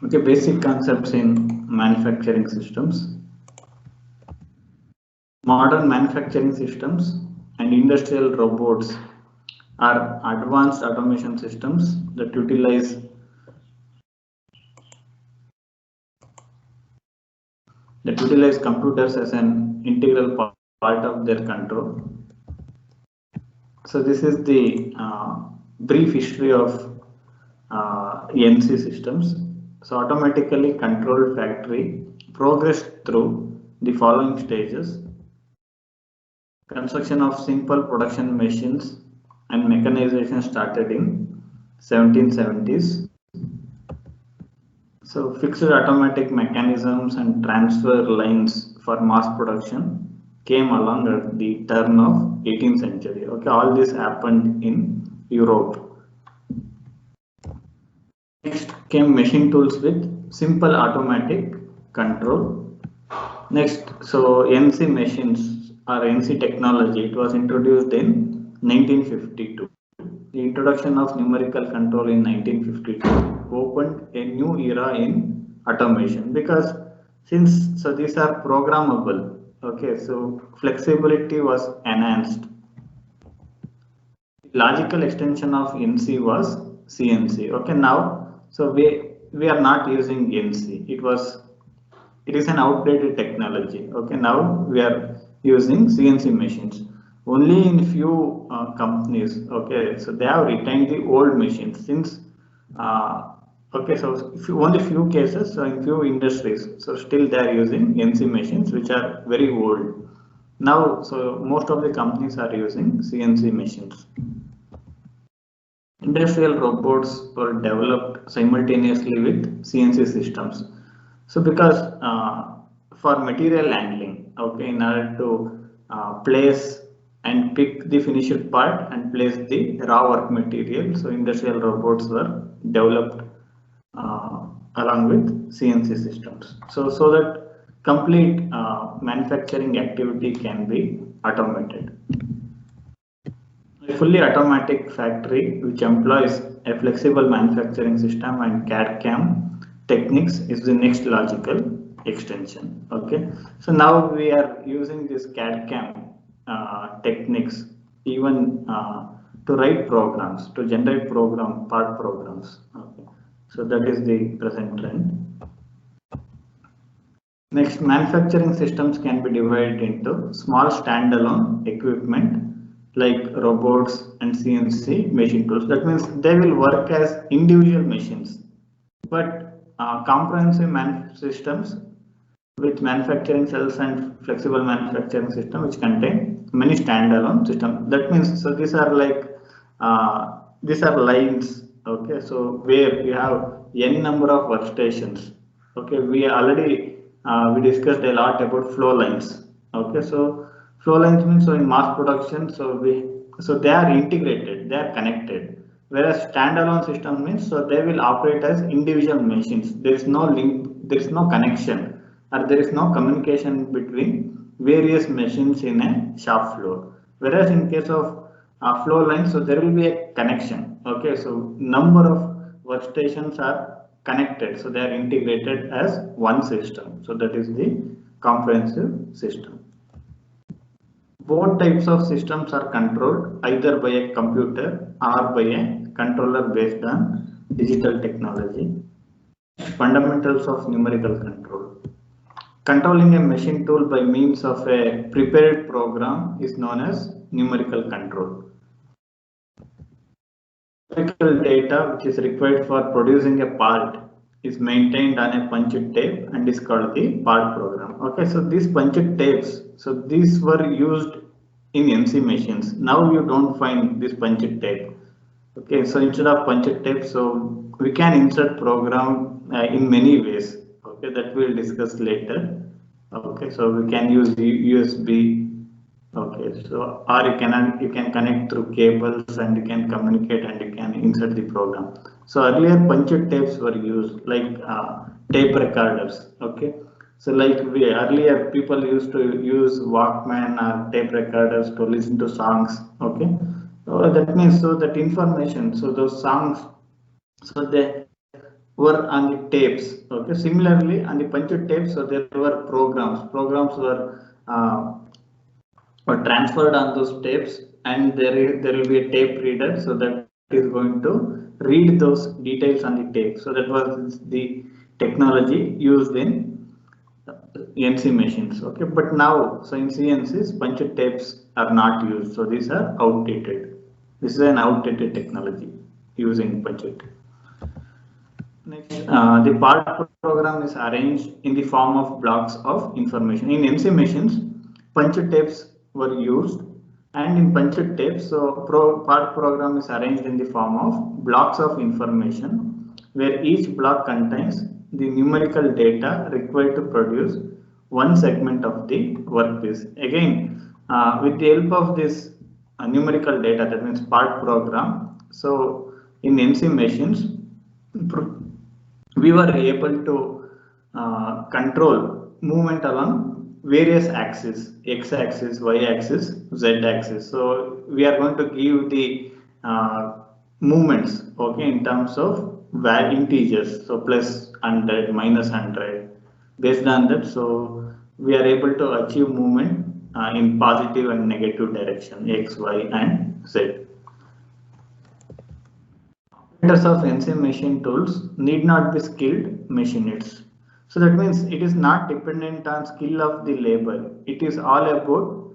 Okay, basic concepts in manufacturing systems. Modern manufacturing systems and industrial robots are advanced automation systems that utilize computers as an integral part of their control. So this is the brief history of NC systems. So automatically controlled factory progressed through the following stages: construction of simple production machines and mechanization started in 1770s. So fixed automatic mechanisms and transfer lines for mass production came along at the turn of 18th century. Okay, all this happened in Europe. Next came machine tools with simple automatic control. Next, so NC machines or NC technology, it was introduced in 1952. The introduction of numerical control in 1952 opened a new era in automation, because since these are programmable, okay, so flexibility was enhanced. Logical extension of NC was CNC. Okay, now so we are not using NC. It is an outdated technology. Okay, now we are using CNC machines. Only in few companies. Okay, so they have retained the old machines since. Okay, so if you, only few cases, so in few industries, so still they are using NC machines, which are very old. Now, so most of the companies are using CNC machines. Industrial robots were developed simultaneously with CNC systems. So because for material handling, okay, in order to place and pick the finished part and place the raw work material, so industrial robots were developed along with CNC systems. So that complete manufacturing activity can be automated. A fully automatic factory which employs a flexible manufacturing system and CAD/CAM techniques is the next logical extension. Okay, so now we are using this CAD/CAM techniques even to write programs, to generate part programs. Okay, so that is the present trend. Next, manufacturing systems can be divided into small standalone equipment like robots and CNC machine tools. That means they will work as individual machines, but comprehensive systems with manufacturing cells and flexible manufacturing system which contain many standalone systems. That means so these are like these are lines. Okay, so where you have n number of workstations. Okay, we already we discussed a lot about flow lines. Okay, so flow lines means so in mass production, so they are integrated, they are connected. Whereas standalone system means so they will operate as individual machines. There is no link, there is no connection, or there is no communication between various machines in a shop floor. Whereas in case of flow lines, so there will be a connection. Okay, so number of workstations are connected, so they are integrated as one system. So that is the comprehensive system. Both types of systems are controlled either by a computer or by a controller based on digital technology. Fundamentals of numerical control. Controlling a machine tool by means of a prepared program is known as numerical control. Numerical data which is required for producing a part is maintained on a punched tape and is called the part program. Okay, so these punched tapes, so these were used in NC machines. Now you don't find this punched tape. Okay, so instead of punched tape, so we can insert program in many ways. Okay, that we'll discuss later. Okay, so we can use USB. Okay, so or you can connect through cables and you can communicate and you can insert the program. So earlier punched tapes were used like tape recorders. Okay, so like earlier people used to use Walkman or tape recorders to listen to songs. Okay, so that means so that information, so those songs, so they were on the tapes. Okay, similarly on the punched tapes, so there were programs were transferred on those tapes, and there will be a tape reader, so that is going to read those details on the tape. So that was the technology used in NC machines. Okay, but now, so in CNCs, punched tapes are not used, so these are outdated. This is an outdated technology using punched. Next, the part program is arranged in the form of blocks of information. In NC machines, punched tapes were used, and in punched tapes, so part program is arranged in the form of blocks of information, where each block contains the numerical data required to produce one segment of the workpiece. Again, with the help of this numerical data, that means part program, so in NC machines, we were able to control movement along various axes, x-axis, y-axis, z-axis. So we are going to give the movements, okay, in terms of integers, so plus 100, minus 100. Based on that, so we are able to achieve movement in positive and negative direction, x, y, and z. Operators of NC machine tools need not be skilled machinists. So that means it is not dependent on skill of the labor. It is all about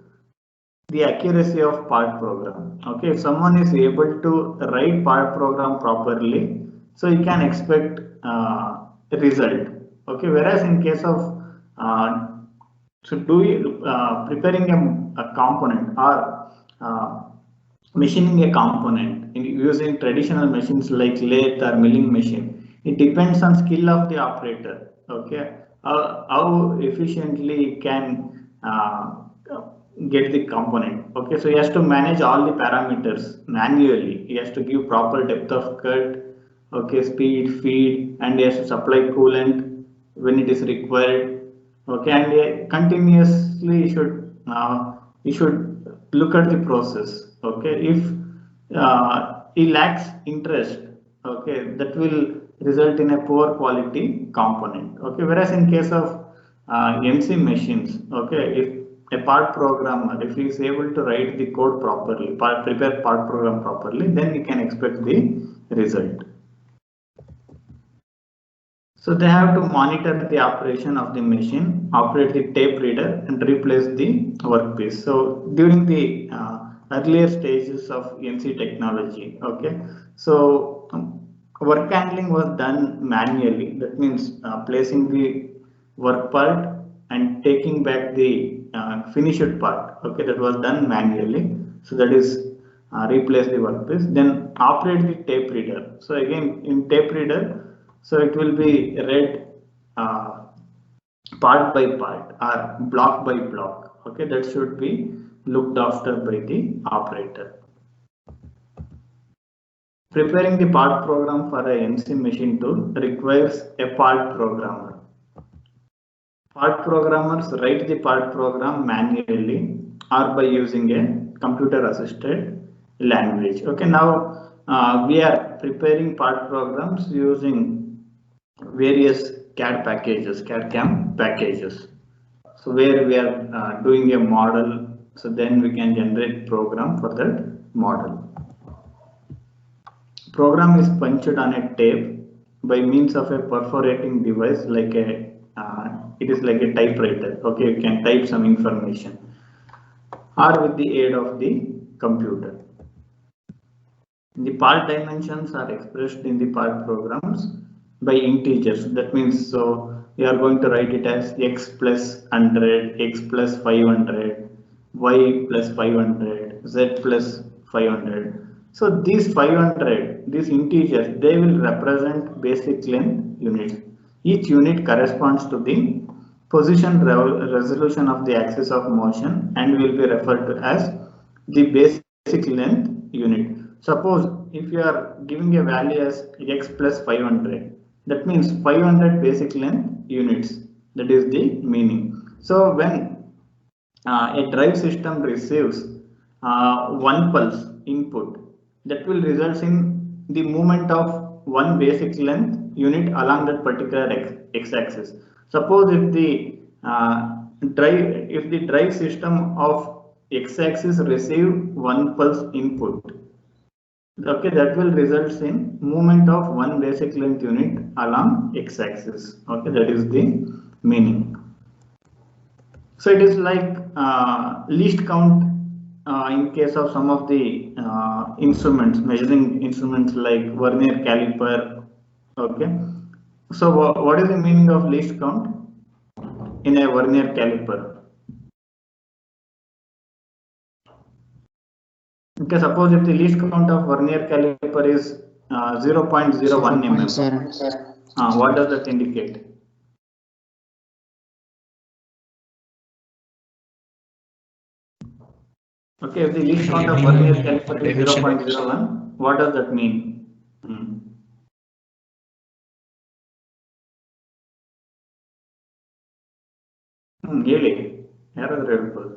the accuracy of part program. Okay, if someone is able to write part program properly, so you can expect a result. Okay, whereas in case of preparing a component or machining a component using traditional machines like lathe or milling machine, it depends on skill of the operator. Okay, how efficiently can get the component. Okay, so he has to manage all the parameters manually. He has to give proper depth of cut, okay, speed, feed, and he has to supply coolant when it is required. Okay, and he continuously should look at the process. Okay, if he lacks interest, okay, that will result in a poor quality component. Okay, whereas in case of NC machines, okay, if a part programmer, if he is able to write the code properly, prepare part program properly, then he can expect the result. So they have to monitor the operation of the machine, operate the tape reader, and replace the workpiece. So during the earlier stages of NC technology, okay, so work handling was done manually. That means placing the work part and taking back the finished part. Okay, that was done manually. So that is replace the workpiece. Then operate the tape reader. So again, in tape reader, so it will be read part by part or block by block. Okay, that should be looked after by the operator. Preparing the part program for a NC machine tool requires a part programmer. Part programmers write the part program manually or by using a computer assisted language. Okay, now we are preparing part programs using various CAD packages, CAD/CAM packages. So where we are doing a model, so then we can generate program for that model. Program is punched on a tape by means of a perforating device like a it is like a typewriter. Okay, you can type some information or with the aid of the computer. The part dimensions are expressed in the part programs by integers. That means, so we are going to write it as x plus 100, x plus 500, y plus 500, z plus 500. So these 500, these integers, they will represent basic length units. Each unit corresponds to the position resolution of the axis of motion and will be referred to as the basic length unit. Suppose if you are giving a value as x plus 500, that means 500 basic length units. That is the meaning. So when a drive system receives one pulse input, that will result in the movement of one basic length unit along that particular x-axis. Suppose if the drive system of x-axis receive one pulse input, okay, that will result in movement of one basic length unit along x-axis. Okay, that is the meaning. So it is like least count in case of some of the instruments, measuring instruments like vernier caliper. Okay, so what is the meaning of least count in a vernier caliper? Okay, suppose if the least count of vernier caliper is 0.01 mm, what does that indicate? Okay, if the least count of vernier caliper is 0.01, what does that mean? ಹೇಳಿ ಯಾರಾದ್ರೂ ಹೇಳ್ಬೋದು.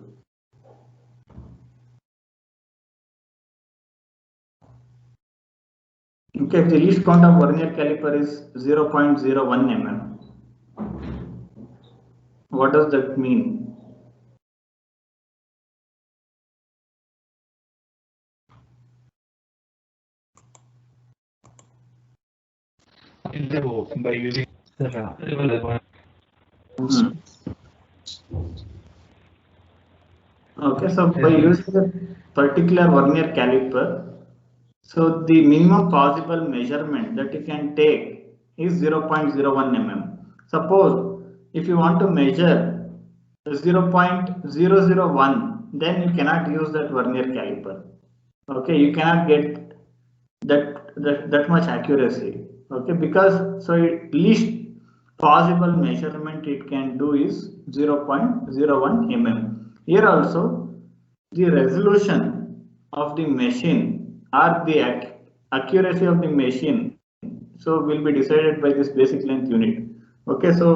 Okay, if the least count of vernier caliper is 0.01 mm, what does that mean? By using Okay, so by using a particular vernier caliper, so the minimum possible measurement that you can take is 0.01 mm. Suppose if you want to measure 0.001, then you cannot use that vernier caliper. Okay, you cannot get that much accuracy. Okay, because so least possible measurement it can do is 0.01 mm. Here also the resolution of the machine or the accuracy of the machine so will be decided by this basic length unit. Okay, so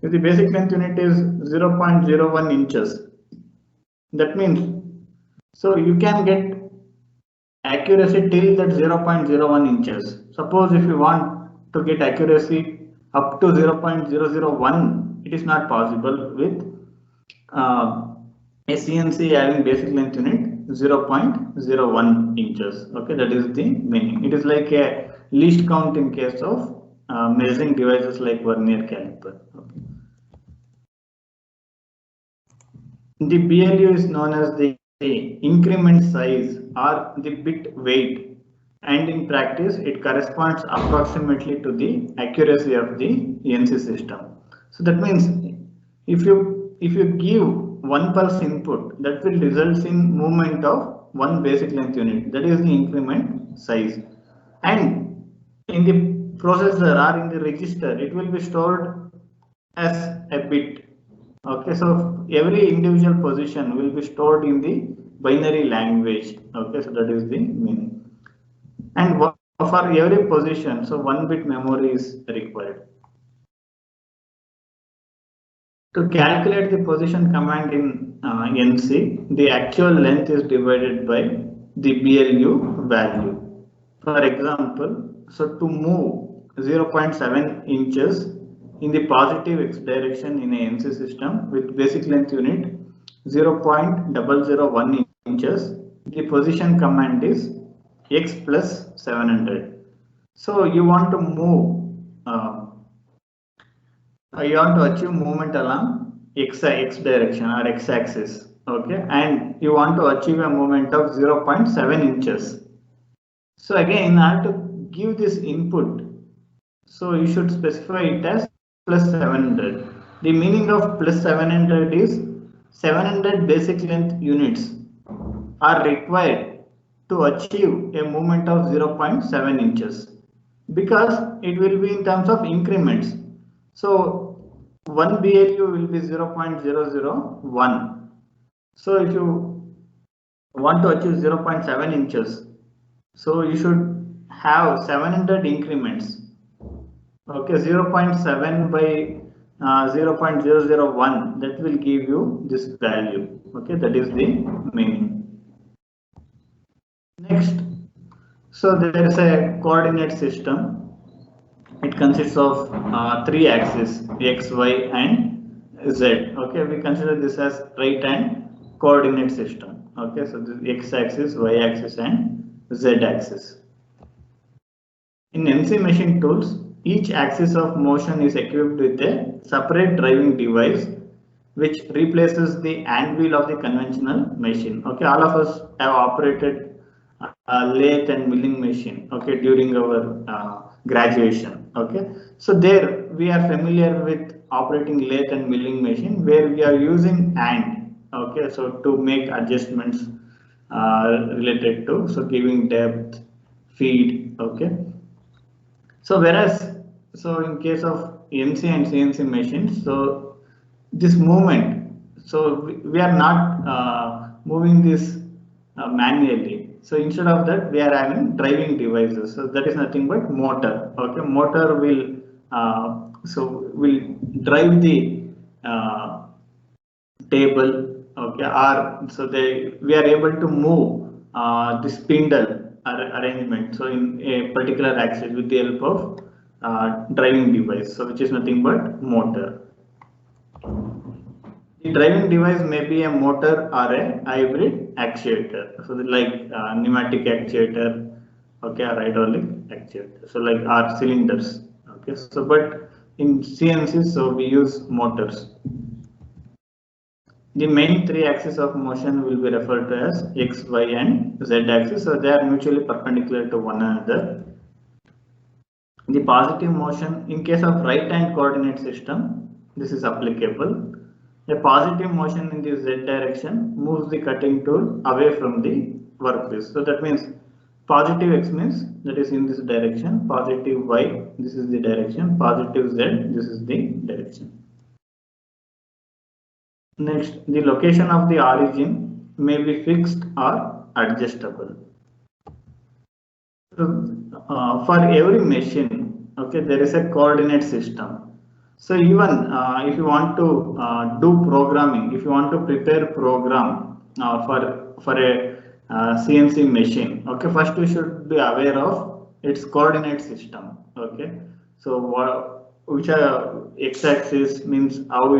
if the basic length unit is 0.01 inches, that means so you can get accuracy till that 0.01 inches. Suppose if you want to get accuracy up to 0.001, it is not possible with a CNC having basic length unit 0.01 inches. Okay, that is the meaning. It is like a least count in case of measuring devices like vernier caliper. Okay. The BLU is known as the increment size or the bit weight, and in practice it corresponds approximately to the accuracy of the NC system. So that means if you give one pulse input, that will result in movement of one basic length unit, that is the increment size, and in the processor or in the register it will be stored as a bit. Okay, so every individual position will be stored in the binary language. Okay, so that is the meaning, and for every position, so 1 bit memory is required. To calculate the position command in NC, the actual length is divided by the BLU value. For example, so to move 0.7 inches in the positive x direction in a NC system with basic length unit 0.001 inches, the position command is x plus 700. So you want to move you want to achieve movement along x direction or x axis. Okay, and you want to achieve a movement of 0.7 inches. So again, I have to give this input, so you should specify it as plus 700. The meaning of plus 700 is 700 basic length units are required to achieve a movement of 0.7 inches, because it will be in terms of increments. So 1 BLU will be 0.001. So if you want to achieve 0.7 inches, so you should have 700 increments. Okay, 0.7 by 0.001, that will give you this value. Okay, that is the meaning. Next, so there is a coordinate system. it consists of three axes, x, y, and z. Okay, we consider this as right hand coordinate system. Okay, so the x axis, y axis, and z axis. In MC Machine Tools, each axis of motion is equipped with a separate driving device which replaces the anvil of the conventional machine. Okay, all of us have operated lathe and milling machine, okay, during our graduation. Okay, so there we are familiar with operating lathe and milling machine where we are using hand, okay, so to make adjustments related to, so giving depth, feed, okay. So whereas, so in case of MC and CNC machines, so this movement, so we are not moving this manually. So instead of that, we are having driving devices. So that is nothing but motor. Okay, motor will will drive the table. Okay, or so we are able to move the spindle arrangement. So in a particular axis with the help of driving device. So which is nothing but motor. The driving device may be a motor or a hybrid actuator. So like pneumatic actuator, okay, or hydraulic actuator. So like our cylinders. Okay, so but in CNC, so we use motors. The main three axes of motion will be referred to as x, y, and z axis. So they are mutually perpendicular to one another. The positive motion in case of right hand coordinate system, this is applicable. A positive motion in the z direction moves the cutting tool away from the workpiece. So that means positive x means that is in this direction, positive y, this is the direction, positive z, this is the direction. Next, the location of the origin may be fixed or adjustable. So, for every machine, okay, there is a coordinate system. So even if you want to do programming, if you want to prepare program for a CNC machine, okay, first you should be aware of its coordinate system. Okay, so which are x-axis means how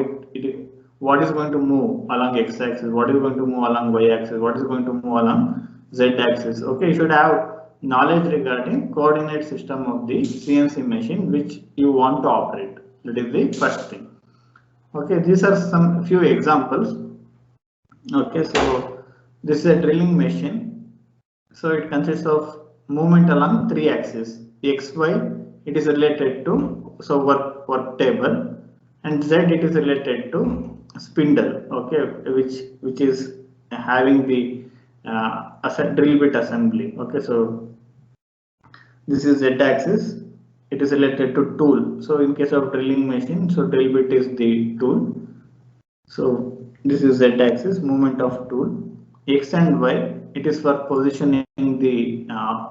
what is going to move along x-axis, what is going to move along y-axis, what is going to move along z-axis. Okay, you should have knowledge regarding coordinate system of the CNC machine which you want to operate. That is the first thing. Okay, these are some few examples. Okay, so this is a drilling machine. So it consists of movement along three axes. X, Y, it is related to work table, and Z it is related to spindle. Okay, which is having the drill bit assembly. Okay, so this is Z axis. It is related to tool. So in case of drilling machine, so drill bit is the tool. So this is Z axis, movement of tool. X and Y, it is for positioning the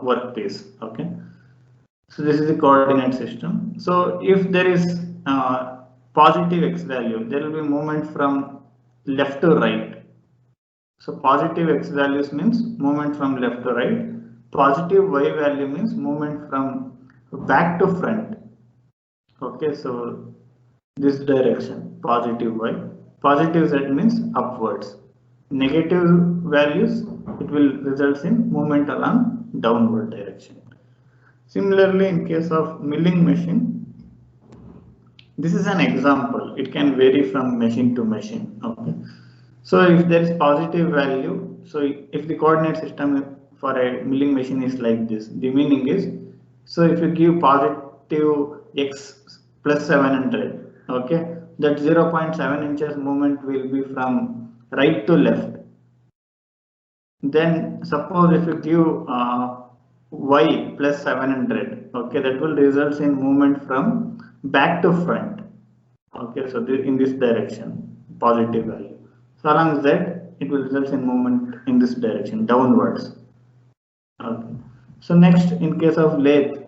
workpiece. Okay. So this is the coordinate system. So if there is positive X value, there will be movement from left to right. So positive X values means movement from left to right. Positive Y value means movement from back to front. Okay, so this direction, positive Y. Positive Z means upwards. Negative values, it will result in movement along downward direction. Similarly, in case of milling machine, this is an example. It can vary from machine to machine. Okay, so if there is positive value, so if the coordinate system for a milling machine is like this, the meaning is, so if you give positive x plus 700, okay, that 0.7 inches movement will be from right to left. Then suppose if you give y plus 700, okay, that will result in movement from back to front. Okay, so in this direction, positive value. So along z, it will result in movement in this direction, downwards. Okay. So next, in case of lathe,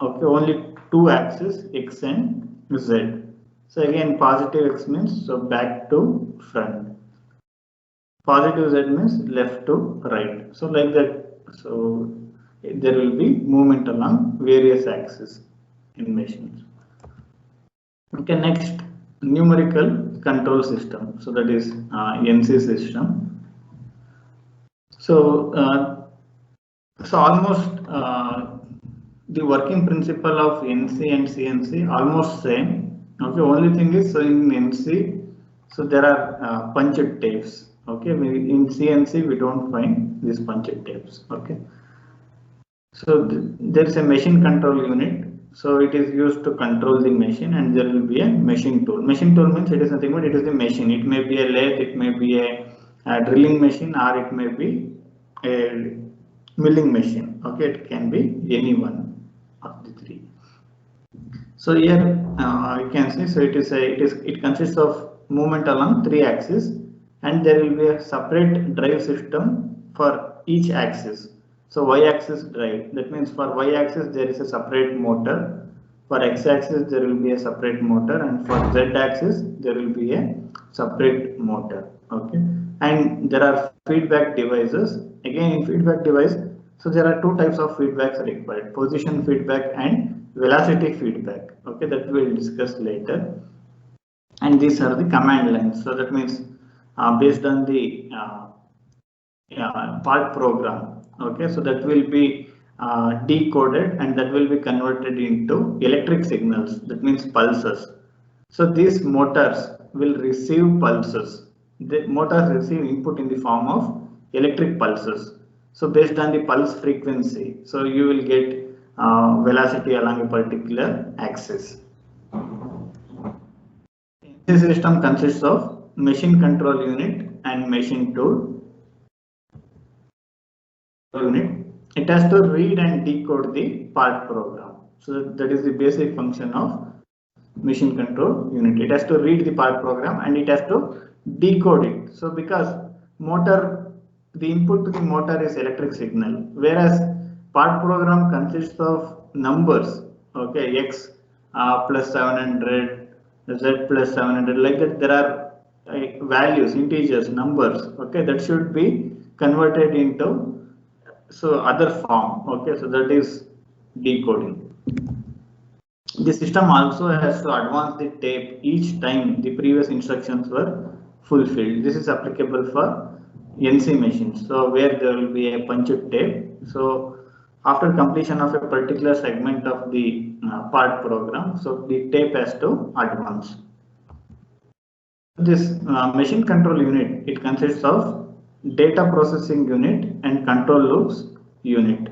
okay, only two axes, x and z. So again, positive x means so back to front. Positive z means left to right. So like that. So there will be movement along various axes. in machines. Okay, next, numerical control system. So that is NC system. So almost the working principle of NC and CNC almost same. Okay, only thing is, so in NC, so there are punched tapes. Okay, in CNC we don't find these punched tapes. Okay, so there is a machine control unit. So it is used to control the machine, and there will be a machine tool. Machine tool means it is nothing but it is the machine. It may be a lathe, it may be a drilling machine, or it may be a milling machine. Okay, it can be any one of the three. So here you can see, so it consists of movement along 3 axes, and there will be a separate drive system for each axis. So y-axis drive, that means for y-axis there is a separate motor, for x-axis there will be a separate motor, and for z-axis there will be a separate motor. Okay, and there are feedback devices. Again, in feedback device, so there are 2 types of feedbacks required: position feedback and velocity feedback. Okay, that we will discuss later. And these are the command lines. So that means based on the part program. Okay, so that will be decoded, and that will be converted into electric signals. That means pulses. So these motors will receive pulses. The motors receive input in the form of electric pulses. So based on the pulse frequency, so you will get velocity along a particular axis. This system consists of machine control unit and machine tool unit. It has to read and decode the part program. So that is the basic function of machine control unit. It has to read the part program and it has to decode it. So because motor, the input to the motor is electric signal, whereas part program consists of numbers. Okay, x plus 700, z plus 700, like that. There are values, integers, numbers. Okay, that should be converted into other form. Okay, so that is decoding. The system also has to advance the tape each time the previous instructions were fulfilled. This is applicable for NC machines, so where there will be a punched tape. So after completion of a particular segment of the part program, so the tape has to advance. This machine control unit, it consists of data processing unit and control loops unit.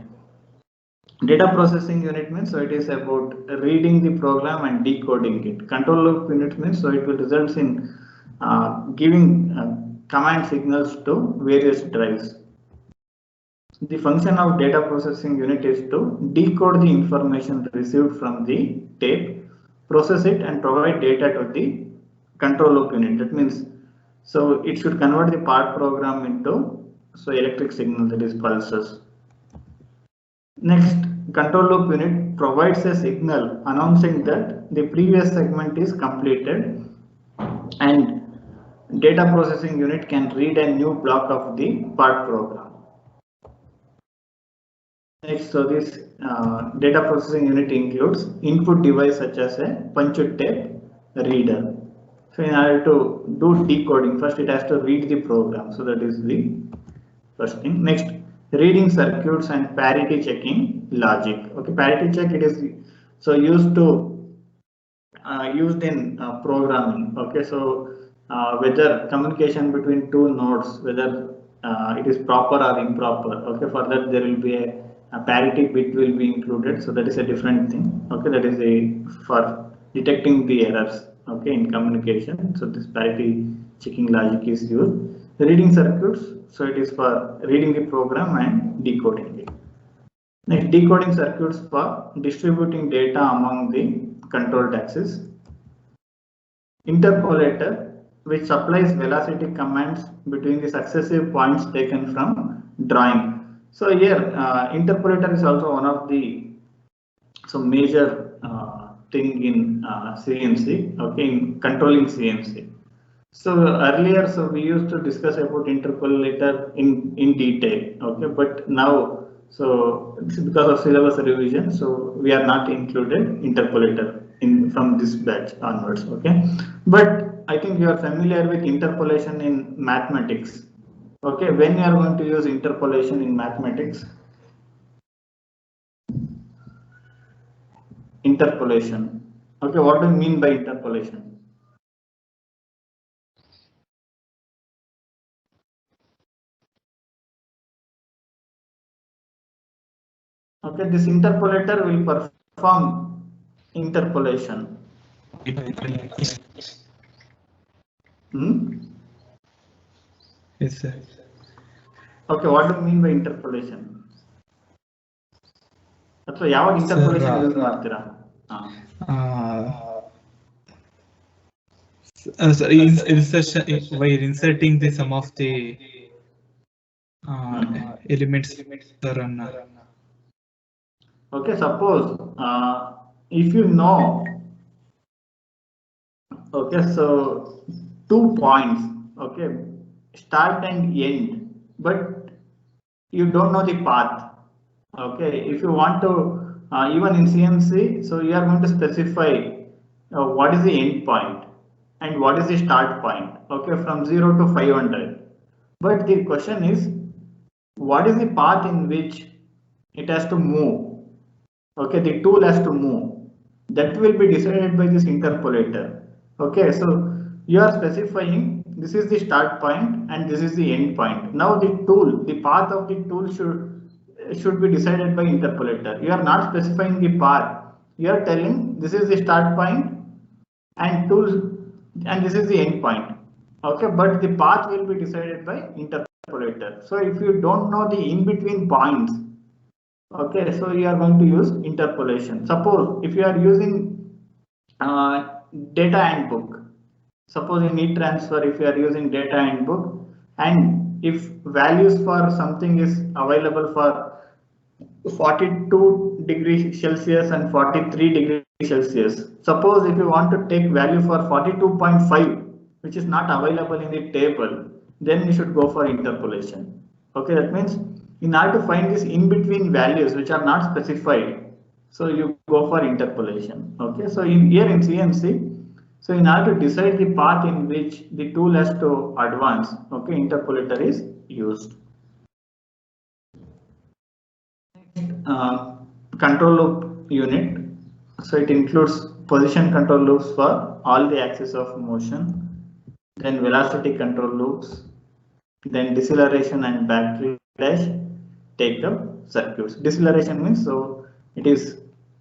Data processing unit means, so it is about reading the program and decoding it. Control loop unit means, so it will result in giving command signals to various drives. The function of data processing unit is to decode the information received from the tape, process it, and provide data to the control loop unit. That means, so it should convert the part program into electric signal, that is pulses. Next, control loop unit provides a signal announcing that the previous segment is completed, and data processing unit can read a new block of the part program. Next, so this data processing unit includes input device such as a punched tape reader. So in order to do decoding, first it has to read the program. So that is the first thing. Next, reading circuits and parity checking logic. Okay, parity check, it is so used in programming. Okay, so whether communication between 2 nodes, whether it is proper or improper. Okay, for that there will be a parity bit will be included. So that is a different thing. Okay, that is for detecting the errors. Okay, in communication. So this parity checking logic is used. Reading circuits, so it is for reading the program and decoding it. Next, decoding circuits for distributing data among the controlled axis. Interpolator, which supplies velocity commands between the successive points taken from drawing. So here interpolator is also one of the major thing in CNC. Okay, in controlling CNC. So earlier, so we used to discuss about interpolator in detail. Okay, but now, So it's because of syllabus revision, so we are not included interpolator from this batch onwards. Okay, but I think you are familiar with interpolation in mathematics. Okay, when you are going to use interpolation in mathematics? Interpolation. Okay, what do you mean by interpolation? Okay, this interpolator will perform interpolation. Yes, sir. Okay, what do you mean by interpolation? ಅಥವಾ ಯಾವಾಗ interpolation use ಮಾಡ್ತೀರಾ? While inserting the sum of the elements are run. Okay, suppose if you know, okay, so 2 points, okay, start and end, but you don't know the path. Okay, if you want to even in CMC, so you are going to specify what is the end point and what is the start point, okay, from 0 to 500. But the question is, what is the path in which it has to move? Okay, the tool has to move. That will be decided by this interpolator. Okay, so you are specifying this is the start point and this is the end point. Now the tool, the path of the tool should be decided by interpolator. You are not specifying the path. You are telling this is the start point and tools and this is the end point. Okay, but the path will be decided by interpolator. So if you don't know the in between points, okay, so you are going to use interpolation. Suppose if you are using data handbook, suppose in e-transfer, if you are using data handbook, and if values for something is available for 42 degrees Celsius and 43 degrees Celsius. Suppose if you want to take value for 42.5, which is not available in the table, then you should go for interpolation. Okay, that means in order to find this in between values which are not specified, so you go for interpolation. Okay, so here in CMC, so in order to decide the path in which the tool has to advance, okay, interpolator is used. Control loop unit. So it includes position control loops for all the axes of motion, then velocity control loops, then deceleration and backlash take-up circuits. Deceleration means so it is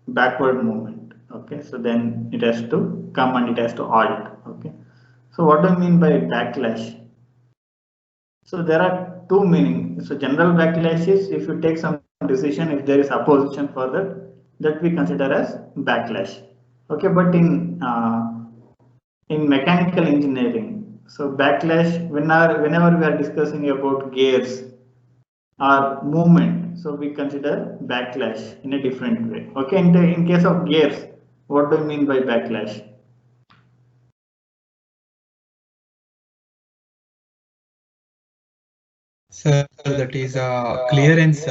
backward movement. Okay, so then it has to come and it has to halt. Okay, so what do you mean by backlash? So there are two meanings. So general backlash is if you take some decision, if there is opposition for that we consider as backlash. Okay, but in mechanical engineering, so backlash whenever we are discussing about gears or movement, so we consider backlash in a different way. Okay, in case of gears, what do you mean by backlash? Sir, that is clearance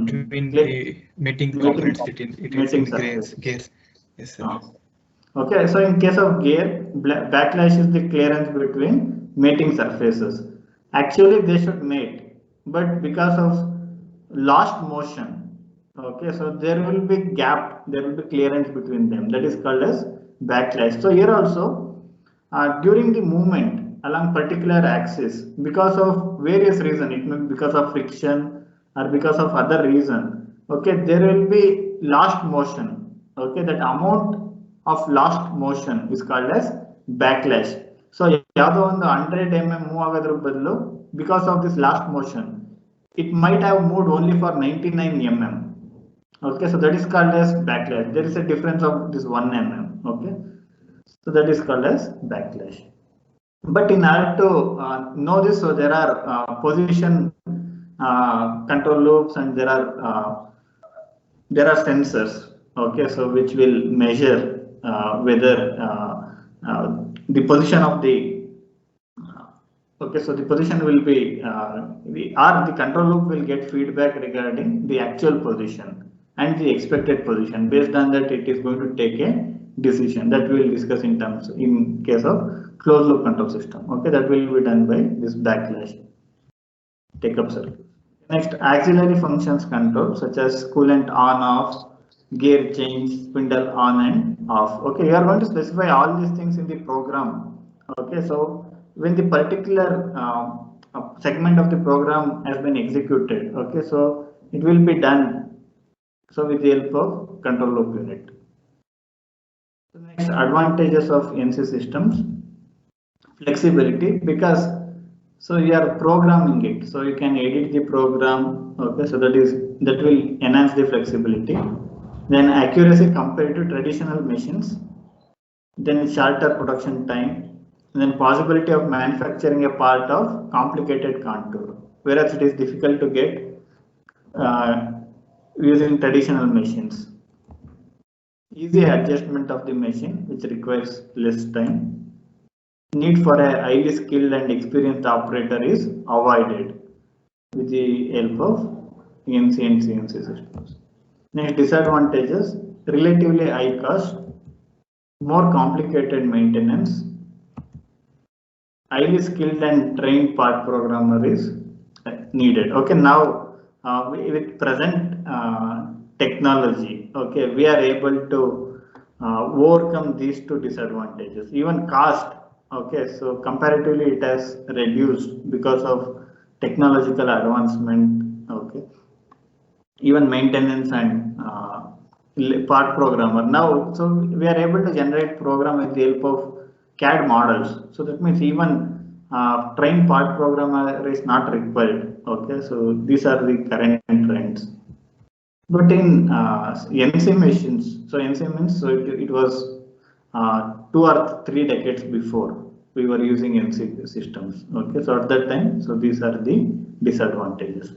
between the mating components between gears. Yes, sir. Okay, so in case of gear, backlash is the clearance between mating surfaces. Actually, they should mate, but because of lost motion, okay, so there will be gap, there will be clearance between them. That is called as backlash. So here also, during the movement along particular axis, because of various reasons, it may be because of friction or because of other reason, okay, there will be lost motion. Okay, that amount of lost motion is called as backlash. So ಯಾವುದೋ ಒಂದು 100 mm move ಆಗೋದ್ರ ಬದಲು because of this last motion, it might have moved only for 99 mm. Okay, so that is called as backlash. There is a difference of this 1 mm. Okay, so that is called as backlash. But in order to know this, so there are position control loops and there are sensors. Okay, so which will measure whether the position of the Okay, so the position will be, the control loop will get feedback regarding the actual position and the expected position. Based on that, it is going to take a decision that we will discuss in case of closed loop control system. Okay, that will be done by this backlash take up circuit. Next, auxiliary functions control such as coolant on off, gear change, spindle on and off. Okay, you are going to specify all these things in the program. Okay, so when the particular segment of the program has been executed, okay, so it will be done. So with the help of control loop unit. The next advantages of NC systems, flexibility, because so you are programming it, so you can edit the program. Okay, so that will enhance the flexibility. Then accuracy compared to traditional machines. Then shorter production time. And then possibility of manufacturing a part of complicated contour, whereas it is difficult to get using traditional machines. Easy adjustment of the machine, which requires less time. Need for a highly skilled and experienced operator is avoided with the help of NC and CNC systems. Next, disadvantages, relatively high cost, more complicated maintenance, highly skilled and trained part programmer is needed. Okay, now with present technology, okay, we are able to overcome these two disadvantages. Even cost, okay, so comparatively it has reduced because of technological advancement. Okay, even maintenance and part programmer now, so we are able to generate program with the help of CAD models. So that means even trained part programmer is not required. Okay, so these are the current trends. But in NC machines, so NC means so it was 2 or 3 decades before we were using NC systems. Okay, so at that time, so these are the disadvantages.